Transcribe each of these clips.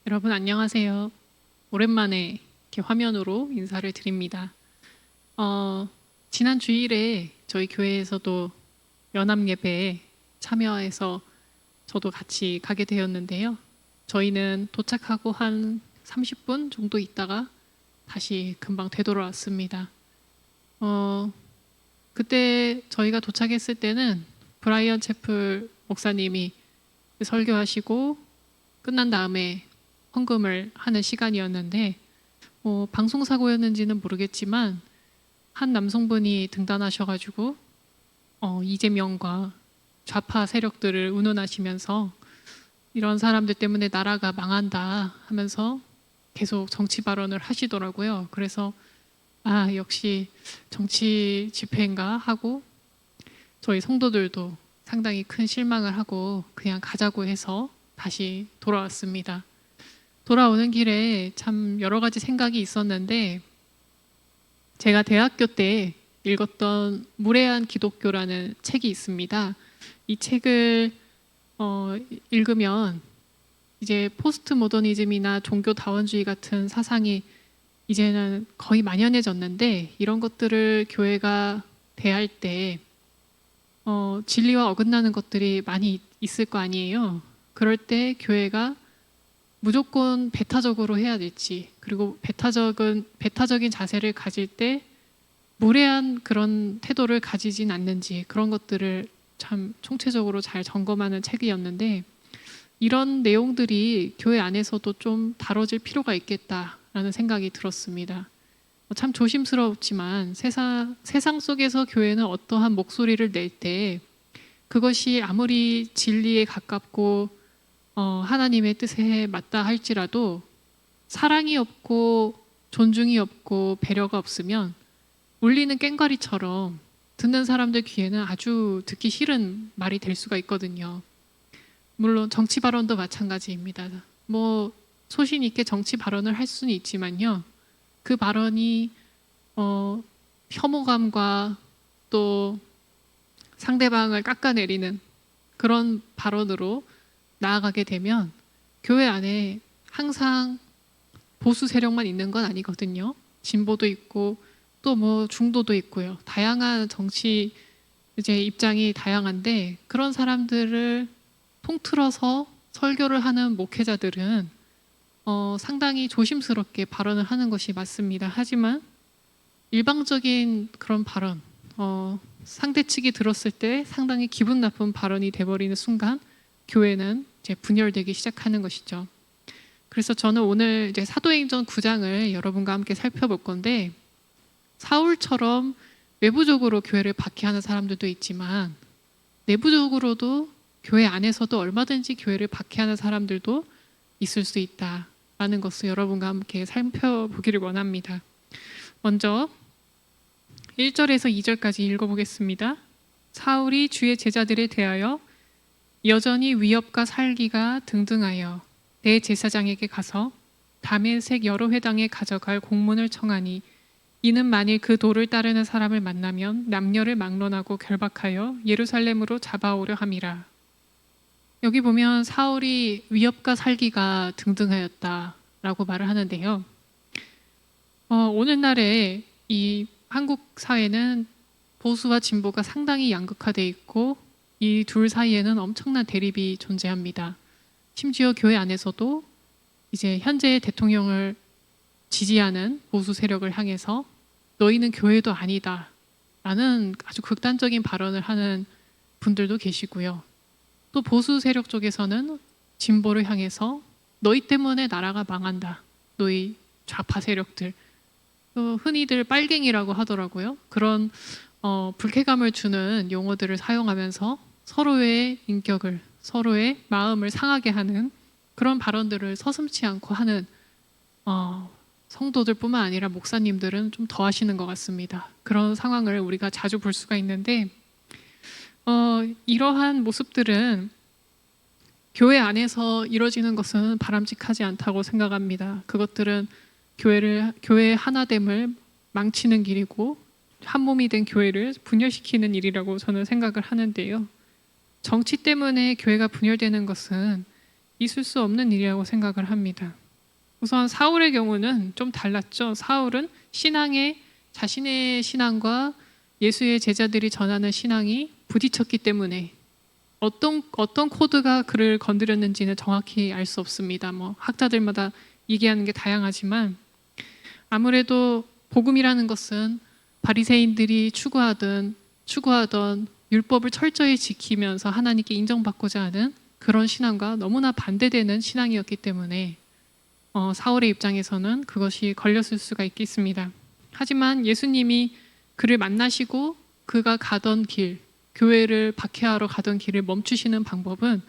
여러분 안녕하세요. 오랜만에 이렇게 화면으로 인사를 드립니다. 지난 주일에 저희 교회에서도 연합 예배에 참여해서 저도 같이 가게 되었는데요. 저희는 도착하고 한 30분 정도 있다가 다시 금방 되돌아왔습니다. 그때 저희가 도착했을 때는 브라이언 채플 목사님이 설교하시고 끝난 다음에 헌금을 하는 시간이었는데 방송사고였는지는 모르겠지만 한 남성분이 등단하셔가지고 이재명과 좌파 세력들을 운운하시면서 이런 사람들 때문에 나라가 망한다 하면서 계속 정치 발언을 하시더라고요. 그래서 역시 정치 집회인가 하고 저희 성도들도 상당히 큰 실망을 하고 그냥 가자고 해서 다시 돌아왔습니다. 돌아오는 길에 참 여러 가지 생각이 있었는데 제가 대학교 때 읽었던 무례한 기독교라는 책이 있습니다. 이 책을 읽으면 이제 포스트 모더니즘이나 종교 다원주의 같은 사상이 이제는 거의 만연해졌는데 이런 것들을 교회가 대할 때 진리와 어긋나는 것들이 많이 있을 거 아니에요. 그럴 때 교회가 무조건 배타적으로 해야 될지, 그리고 배타적인 자세를 가질 때 무례한 그런 태도를 가지진 않는지, 그런 것들을 참 총체적으로 잘 점검하는 책이었는데 이런 내용들이 교회 안에서도 좀 다뤄질 필요가 있겠다라는 생각이 들었습니다. 참 조심스럽지만 세상 속에서 교회는 어떠한 목소리를 낼 때 그것이 아무리 진리에 가깝고 하나님의 뜻에 맞다 할지라도 사랑이 없고 존중이 없고 배려가 없으면 울리는 꽹과리처럼 듣는 사람들 귀에는 아주 듣기 싫은 말이 될 수가 있거든요. 물론 정치 발언도 마찬가지입니다. 소신 있게 정치 발언을 할 수는 있지만요. 그 발언이 혐오감과 또 상대방을 깎아내리는 그런 발언으로 나아가게 되면 교회 안에 항상 보수 세력만 있는 건 아니거든요. 진보도 있고 또 중도도 있고요. 다양한 정치 입장이 다양한데 그런 사람들을 통틀어서 설교를 하는 목회자들은 상당히 조심스럽게 발언을 하는 것이 맞습니다. 하지만 일방적인 그런 발언, 상대 측이 들었을 때 상당히 기분 나쁜 발언이 돼버리는 순간 교회는 이제 분열되기 시작하는 것이죠. 그래서 저는 오늘 이제 사도행전 9장을 여러분과 함께 살펴볼 건데 사울처럼 외부적으로 교회를 박해하는 사람들도 있지만 내부적으로도 교회 안에서도 얼마든지 교회를 박해하는 사람들도 있을 수 있다라는 것을 여러분과 함께 살펴보기를 원합니다. 먼저 1절에서 2절까지 읽어보겠습니다. 사울이 주의 제자들에 대하여 여전히 위협과 살기가 등등하여 대제사장에게 가서 다메섹 여러 회당에 가져갈 공문을 청하니 이는 만일 그 도를 따르는 사람을 만나면 남녀를 막론하고 결박하여 예루살렘으로 잡아오려 함이라. 여기 보면 사울이 위협과 살기가 등등하였다라고 말을 하는데요. 오늘날에 이 한국 사회는 보수와 진보가 상당히 양극화되어 있고 이 둘 사이에는 엄청난 대립이 존재합니다. 심지어 교회 안에서도 이제 현재 대통령을 지지하는 보수 세력을 향해서 너희는 교회도 아니다 라는 아주 극단적인 발언을 하는 분들도 계시고요. 또 보수 세력 쪽에서는 진보를 향해서 너희 때문에 나라가 망한다. 너희 좌파 세력들. 또 흔히들 빨갱이라고 하더라고요. 그런 불쾌감을 주는 용어들을 사용하면서 서로의 인격을, 서로의 마음을 상하게 하는 그런 발언들을 서슴지 않고 하는 성도들뿐만 아니라 목사님들은 좀 더 하시는 것 같습니다. 그런 상황을 우리가 자주 볼 수가 있는데 이러한 모습들은 교회 안에서 이루어지는 것은 바람직하지 않다고 생각합니다. 그것들은 교회의 하나됨을 망치는 길이고 한 몸이 된 교회를 분열시키는 일이라고 저는 생각을 하는데요. 정치 때문에 교회가 분열되는 것은 있을 수 없는 일이라고 생각을 합니다. 우선 사울의 경우는 좀 달랐죠. 사울은 자신의 신앙과 예수의 제자들이 전하는 신앙이 부딪혔기 때문에 어떤 코드가 그를 건드렸는지는 정확히 알 수 없습니다. 학자들마다 얘기하는 게 다양하지만 아무래도 복음이라는 것은 바리새인들이 추구하던 율법을 철저히 지키면서 하나님께 인정받고자 하는 그런 신앙과 너무나 반대되는 신앙이었기 때문에 사울의 입장에서는 그것이 걸렸을 수가 있겠습니다. 하지만 예수님이 그를 만나시고 그가 가던 길, 교회를 박해하러 가던 길을 멈추시는 방법은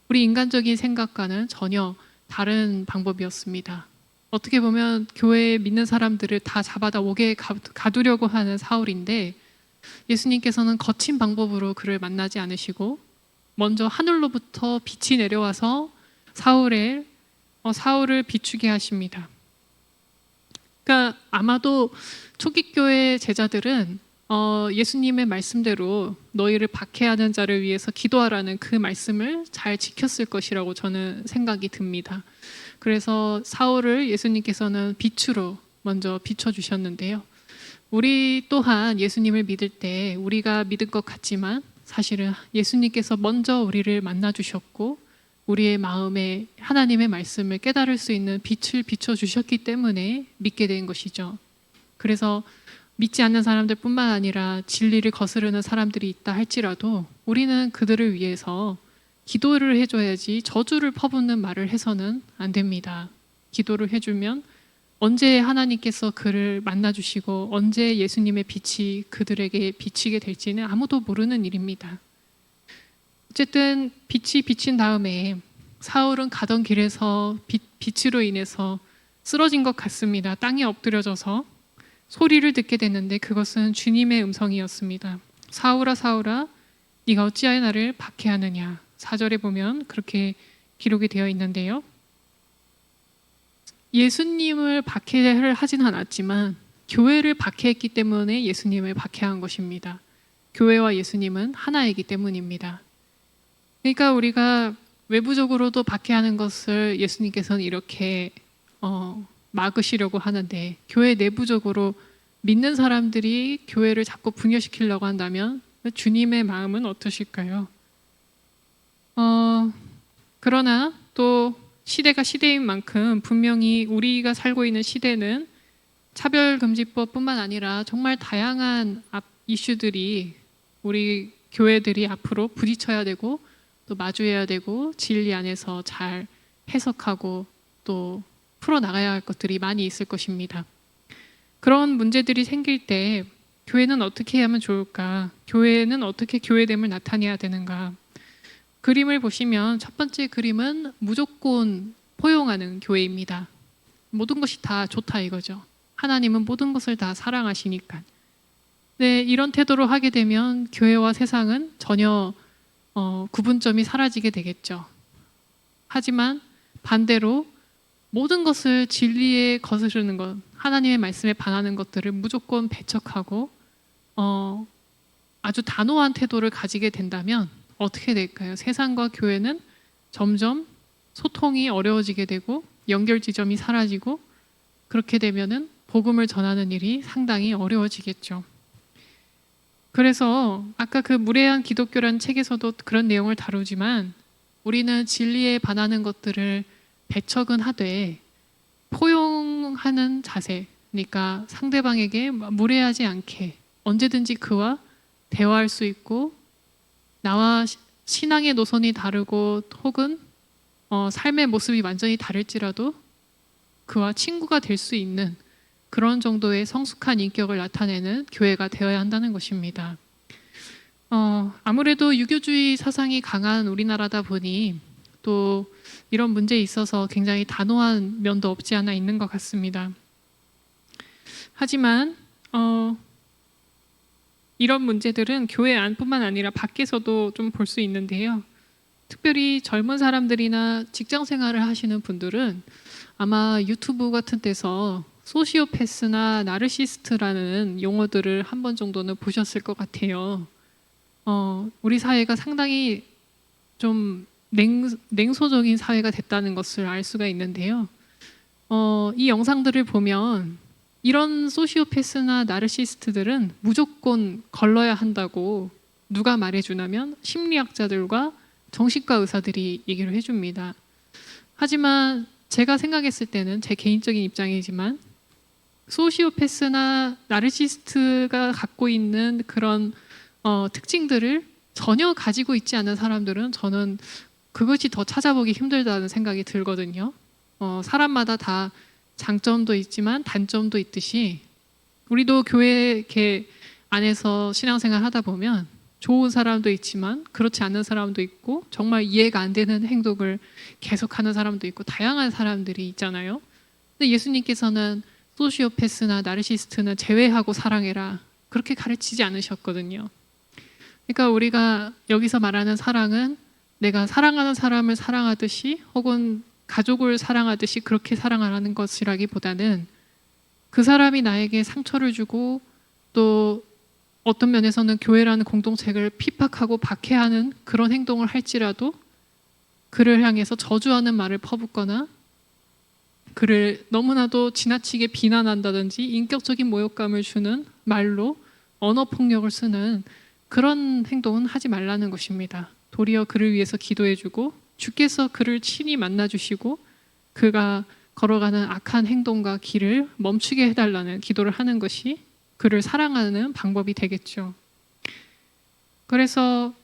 우리 인간적인 생각과는 전혀 다른 방법이었습니다. 어떻게 보면 교회에 믿는 사람들을 다 잡아다 옥에 가두려고 하는 사울인데 예수님께서는 거친 방법으로 그를 만나지 않으시고 먼저 하늘로부터 빛이 내려와서 사울을 비추게 하십니다. 그러니까 아마도 초기 교회 제자들은 예수님의 말씀대로 너희를 박해하는 자를 위해서 기도하라는 그 말씀을 잘 지켰을 것이라고 저는 생각이 듭니다. 그래서 사울을 예수님께서는 빛으로 먼저 비춰주셨는데요. 우리 또한 예수님을 믿을 때 우리가 믿을 것 같지만 사실은 예수님께서 먼저 우리를 만나주셨고 우리의 마음에 하나님의 말씀을 깨달을 수 있는 빛을 비춰주셨기 때문에 믿게 된 것이죠. 그래서 믿지 않는 사람들 뿐만 아니라 진리를 거스르는 사람들이 있다 할지라도 우리는 그들을 위해서 기도를 해줘야지 저주를 퍼붓는 말을 해서는 안 됩니다. 기도를 해주면 언제 하나님께서 그를 만나주시고 언제 예수님의 빛이 그들에게 비치게 될지는 아무도 모르는 일입니다. 어쨌든 빛이 비친 다음에 사울은 가던 길에서 빛으로 인해서 쓰러진 것 같습니다. 땅에 엎드려져서 소리를 듣게 됐는데 그것은 주님의 음성이었습니다. 사울아 사울아 네가 어찌하여 나를 박해하느냐. 4절에 보면 그렇게 기록이 되어 있는데요. 예수님을 박해를 하진 않았지만 교회를 박해했기 때문에 예수님을 박해한 것입니다. 교회와 예수님은 하나이기 때문입니다. 그러니까 우리가 외부적으로도 박해하는 것을 예수님께서는 이렇게 막으시려고 하는데 교회 내부적으로 믿는 사람들이 교회를 자꾸 분열시키려고 한다면 주님의 마음은 어떠실까요? 그러나 또 시대가 시대인 만큼 분명히 우리가 살고 있는 시대는 차별금지법뿐만 아니라 정말 다양한 이슈들이 우리 교회들이 앞으로 부딪혀야 되고 또 마주해야 되고 진리 안에서 잘 해석하고 또 풀어나가야 할 것들이 많이 있을 것입니다. 그런 문제들이 생길 때 교회는 어떻게 하면 좋을까? 교회는 어떻게 교회됨을 나타내야 되는가? 그림을 보시면 첫 번째 그림은 무조건 포용하는 교회입니다. 모든 것이 다 좋다 이거죠. 하나님은 모든 것을 다 사랑하시니까. 네, 이런 태도로 하게 되면 교회와 세상은 전혀 구분점이 사라지게 되겠죠. 하지만 반대로 모든 것을 진리에 거스르는 것, 하나님의 말씀에 반하는 것들을 무조건 배척하고 아주 단호한 태도를 가지게 된다면 어떻게 될까요? 세상과 교회는 점점 소통이 어려워지게 되고 연결 지점이 사라지고 그렇게 되면은 복음을 전하는 일이 상당히 어려워지겠죠. 그래서 아까 그 무례한 기독교라는 책에서도 그런 내용을 다루지만 우리는 진리에 반하는 것들을 배척은 하되 포용하는 자세, 그러니까 상대방에게 무례하지 않게 언제든지 그와 대화할 수 있고 나와 신앙의 노선이 다르고 혹은 삶의 모습이 완전히 다를지라도 그와 친구가 될 수 있는 그런 정도의 성숙한 인격을 나타내는 교회가 되어야 한다는 것입니다. 아무래도 유교주의 사상이 강한 우리나라다 보니 또 이런 문제에 있어서 굉장히 단호한 면도 없지 않아 있는 것 같습니다. 하지만 이런 문제들은 교회 안뿐만 아니라 밖에서도 좀 볼 수 있는데요. 특별히 젊은 사람들이나 직장 생활을 하시는 분들은 아마 유튜브 같은 데서 소시오패스나 나르시스트라는 용어들을 한 번 정도는 보셨을 것 같아요. 우리 사회가 상당히 좀 냉소적인 사회가 됐다는 것을 알 수가 있는데요. 이 영상들을 보면 이런 소시오패스나 나르시스트들은 무조건 걸러야 한다고 누가 말해주냐면 심리학자들과 정신과 의사들이 얘기를 해줍니다. 하지만 제가 생각했을 때는 제 개인적인 입장이지만 소시오패스나 나르시스트가 갖고 있는 그런 특징들을 전혀 가지고 있지 않은 사람들은 저는 그것이 더 찾아보기 힘들다는 생각이 들거든요. 사람마다 다 장점도 있지만 단점도 있듯이 우리도 교회 이렇게 안에서 신앙생활 하다 보면 좋은 사람도 있지만 그렇지 않은 사람도 있고 정말 이해가 안 되는 행동을 계속하는 사람도 있고 다양한 사람들이 있잖아요. 근데 예수님께서는 소시오패스나 나르시스트는 제외하고 사랑해라 그렇게 가르치지 않으셨거든요. 그러니까 우리가 여기서 말하는 사랑은 내가 사랑하는 사람을 사랑하듯이 혹은 가족을 사랑하듯이 그렇게 사랑하라는 것이라기보다는 그 사람이 나에게 상처를 주고 또 어떤 면에서는 교회라는 공동체를 핍박하고 박해하는 그런 행동을 할지라도 그를 향해서 저주하는 말을 퍼붓거나 그를 너무나도 지나치게 비난한다든지 인격적인 모욕감을 주는 말로 언어폭력을 쓰는 그런 행동은 하지 말라는 것입니다. 도리어 그를 위해서 기도해주고 주께서 그를 친히 만나주시고 그가 걸어가는 악한 행동과 길을 멈추게 해달라는 기도를 하는 것이 그를 사랑하는 방법이 되겠죠. 그래서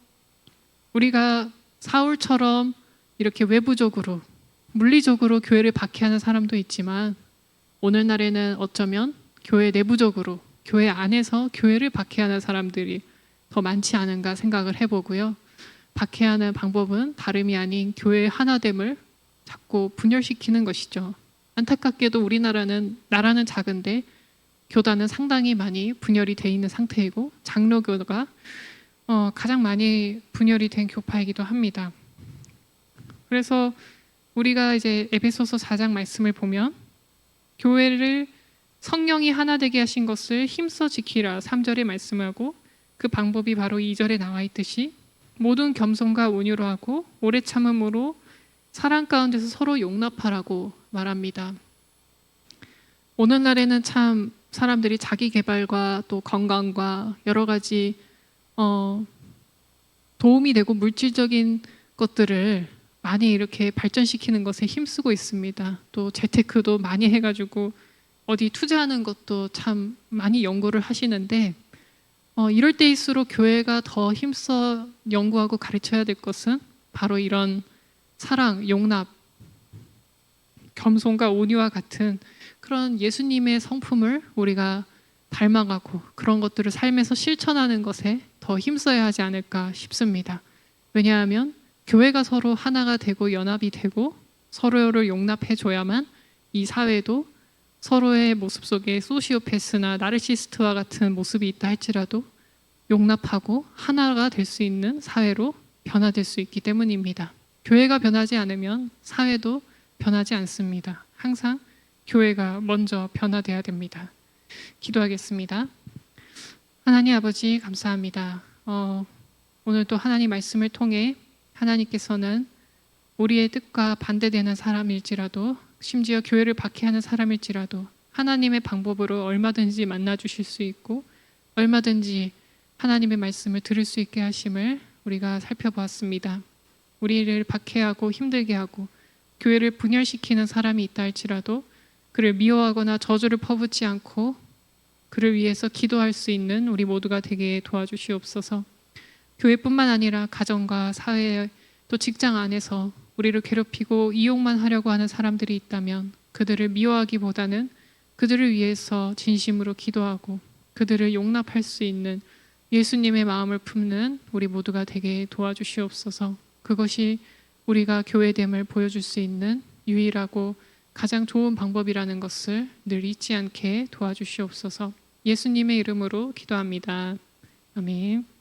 우리가 사울처럼 이렇게 외부적으로 물리적으로 교회를 박해하는 사람도 있지만 오늘날에는 어쩌면 교회 내부적으로 교회 안에서 교회를 박해하는 사람들이 더 많지 않은가 생각을 해보고요. 박해하는 방법은 다름이 아닌 교회의 하나됨을 자꾸 분열시키는 것이죠. 안타깝게도 우리나라는 나라는 작은데 교단은 상당히 많이 분열이 돼 있는 상태이고 장로교가 가장 많이 분열이 된 교파이기도 합니다. 그래서 우리가 이제 에베소서 4장 말씀을 보면 교회를 성령이 하나 되게 하신 것을 힘써 지키라 3절에 말씀하고 그 방법이 바로 2절에 나와 있듯이 모든 겸손과 온유로 하고 오래 참음으로 사랑 가운데서 서로 용납하라고 말합니다. 오늘날에는 참 사람들이 자기 개발과 또 건강과 여러 가지 도움이 되고 물질적인 것들을 많이 이렇게 발전시키는 것에 힘쓰고 있습니다. 또 재테크도 많이 해가지고 어디 투자하는 것도 참 많이 연구를 하시는데 이럴 때일수록 교회가 더 힘써 연구하고 가르쳐야 될 것은 바로 이런 사랑, 용납, 겸손과 온유와 같은 그런 예수님의 성품을 우리가 닮아가고 그런 것들을 삶에서 실천하는 것에 더 힘써야 하지 않을까 싶습니다. 왜냐하면 교회가 서로 하나가 되고 연합이 되고 서로를 용납해 줘야만 이 사회도 서로의 모습 속에 소시오패스나 나르시스트와 같은 모습이 있다 할지라도 용납하고 하나가 될 수 있는 사회로 변화될 수 있기 때문입니다. 교회가 변하지 않으면 사회도 변하지 않습니다. 항상 교회가 먼저 변화돼야 됩니다. 기도하겠습니다. 하나님 아버지 감사합니다. 오늘도 하나님 말씀을 통해 하나님께서는 우리의 뜻과 반대되는 사람일지라도 심지어 교회를 박해하는 사람일지라도 하나님의 방법으로 얼마든지 만나주실 수 있고 얼마든지 하나님의 말씀을 들을 수 있게 하심을 우리가 살펴보았습니다. 우리를 박해하고 힘들게 하고 교회를 분열시키는 사람이 있다 할지라도 그를 미워하거나 저주를 퍼붓지 않고 그를 위해서 기도할 수 있는 우리 모두가 되게 도와주시옵소서. 교회뿐만 아니라 가정과 사회 또 직장 안에서 우리를 괴롭히고 이용만 하려고 하는 사람들이 있다면 그들을 미워하기보다는 그들을 위해서 진심으로 기도하고 그들을 용납할 수 있는 예수님의 마음을 품는 우리 모두가 되게 도와주시옵소서. 그것이 우리가 교회됨을 보여줄 수 있는 유일하고 가장 좋은 방법이라는 것을 늘 잊지 않게 도와주시옵소서. 예수님의 이름으로 기도합니다. 아멘.